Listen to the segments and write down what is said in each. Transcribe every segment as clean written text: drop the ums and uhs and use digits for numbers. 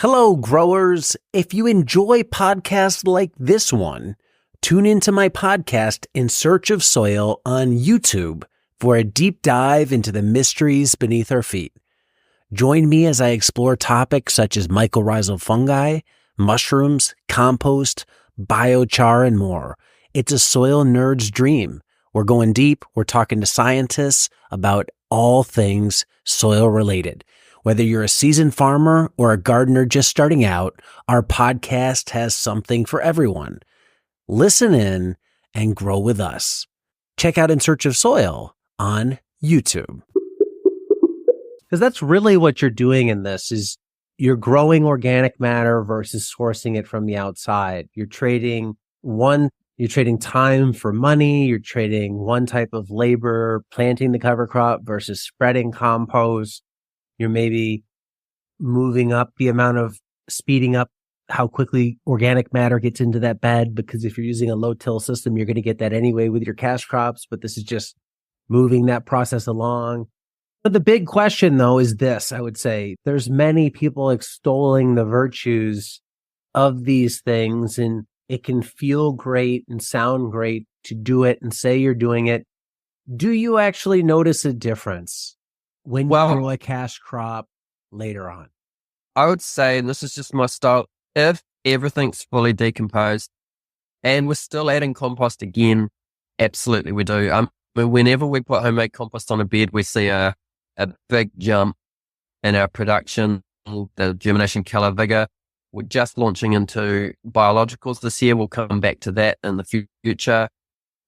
Hello, growers. If you enjoy podcasts like this one, tune into my podcast In Search of Soil on YouTube for a deep dive into the mysteries beneath our feet. Join me as I explore topics such as mycorrhizal fungi, mushrooms, compost, biochar, and more. It's a soil nerd's dream. We're going deep. We're talking to scientists about all things soil related. Whether you're a seasoned farmer or a gardener just starting out, our podcast has something for everyone. Listen in and grow with us. Check out In Search of Soil on YouTube. Because that's really what you're doing in this is you're growing organic matter versus sourcing it from the outside. You're trading time for money. You're trading one type of labor, planting the cover crop versus spreading compost. You're maybe speeding up how quickly organic matter gets into that bed, because if you're using a low-till system, you're going to get that anyway with your cash crops, but this is just moving that process along. But the big question, though, is this. I would say there's many people extolling the virtues of these things, and it can feel great and sound great to do it and say you're doing it. Do you actually notice a difference when you grow a cash crop later on? I would say, and this is just my style, if everything's fully decomposed and we're still adding compost again, absolutely we do. Whenever we put homemade compost on a bed, we see a big jump in our production, the germination, colour, vigour. We're just launching into biologicals this year. We'll come back to that in the future.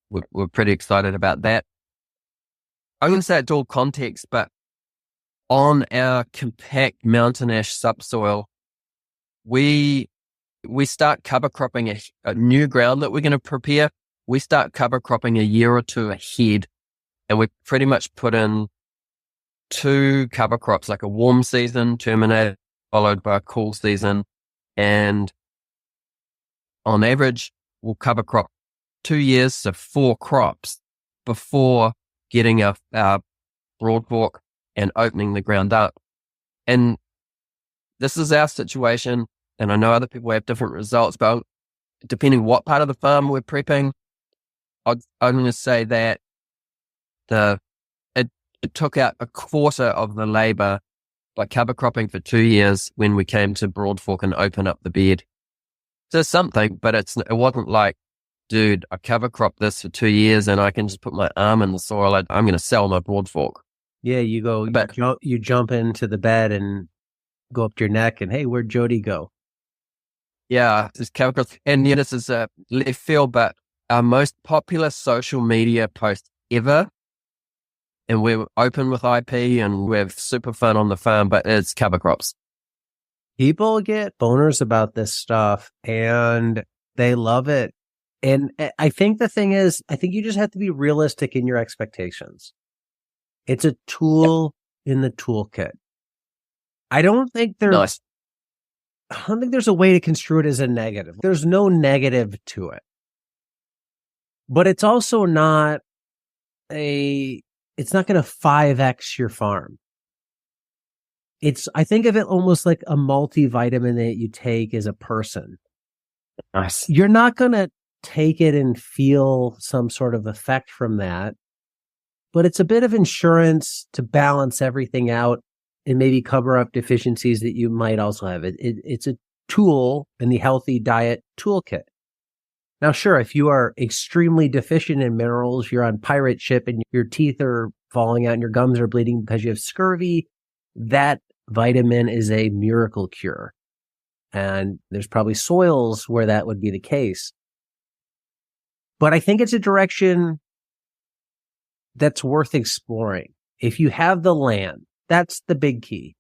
We're pretty excited about that. I'm going to say it's all context, but on our compact mountain ash subsoil, we start cover cropping a new ground that we're going to prepare. We start cover cropping a year or two ahead, and we pretty much put in 2 cover crops, like a warm season terminated, followed by a cool season. And on average, we'll cover crop 2 years, so 4 crops before getting our broadfork and opening the ground up. And this is our situation, and I know other people have different results, but depending what part of the farm we're prepping, I'm going to say that it took out a quarter of the labor by cover cropping for 2 years when we came to broadfork and open up the bed. So something, but it wasn't like, dude, I cover crop this for 2 years and I can just put my arm in the soil. I'm going to sell my broadfork. Yeah, you jump into the bed and go up to your neck and, hey, where'd Jodi go? Yeah, this cover crop. And yeah, this is a left field, but our most popular social media post ever, and we're open with IP and we have super fun on the farm, but it's cover crops. People get boners about this stuff and they love it. And I think the thing is, I think you just have to be realistic in your expectations. It's a tool in the toolkit. I don't think there's a way to construe it as a negative. There's no negative to it. But it's also not it's not going to 5x your farm. I think of it almost like a multivitamin that you take as a person. Nice. You're not going to take it and feel some sort of effect from that, but it's a bit of insurance to balance everything out and maybe cover up deficiencies that you might also have. It's a tool in the healthy diet toolkit. Now, sure, if you are extremely deficient in minerals, you're on pirate ship and your teeth are falling out and your gums are bleeding because you have scurvy, that vitamin is a miracle cure. And there's probably soils where that would be the case. But I think it's a direction that's worth exploring. If you have the land, that's the big key.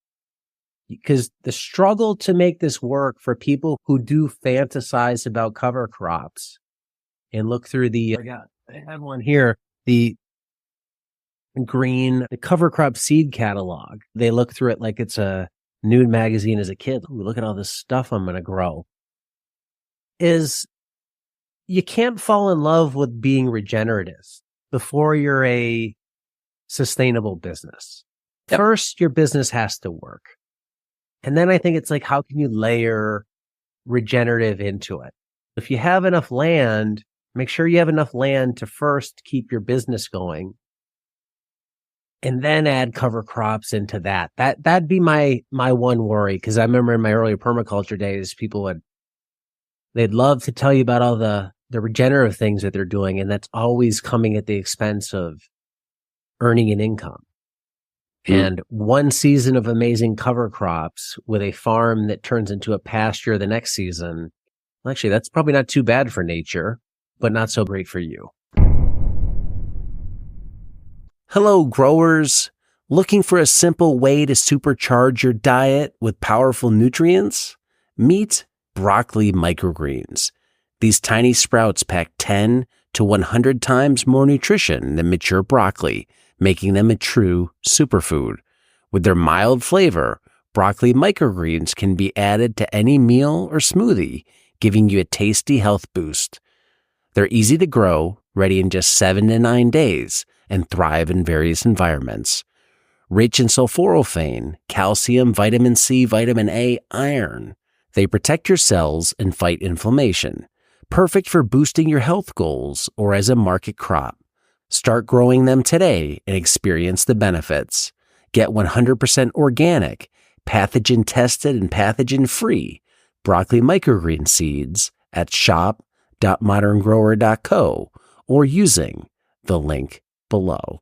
Because the struggle to make this work for people who do fantasize about cover crops and look through I have one here, the cover crop seed catalog. They look through it like it's a nude magazine as a kid. Ooh, look at all this stuff I'm going to grow. You can't fall in love with being regenerative before you're a sustainable business. Yep. First, your business has to work. And then I think it's like, how can you layer regenerative into it? If you have enough land, make sure you have enough land to first keep your business going, and then add cover crops into that. That'd be my one worry, because I remember in my earlier permaculture days, they'd love to tell you about all the regenerative things that they're doing, and that's always coming at the expense of earning an income. And one season of amazing cover crops with a farm that turns into a pasture the next season, actually, that's probably not too bad for nature, but not so great for you. Hello, growers. Looking for a simple way to supercharge your diet with powerful nutrients? Meet broccoli microgreens. These tiny sprouts pack 10 to 100 times more nutrition than mature broccoli, making them a true superfood. With their mild flavor, broccoli microgreens can be added to any meal or smoothie, giving you a tasty health boost. They're easy to grow, ready in just 7 to 9 days, and thrive in various environments. Rich in sulforaphane, calcium, vitamin C, vitamin A, iron. They protect your cells and fight inflammation. Perfect for boosting your health goals or as a market crop. Start growing them today and experience the benefits. Get 100% organic, pathogen-tested and pathogen-free broccoli microgreen seeds at shop.moderngrower.co or using the link below.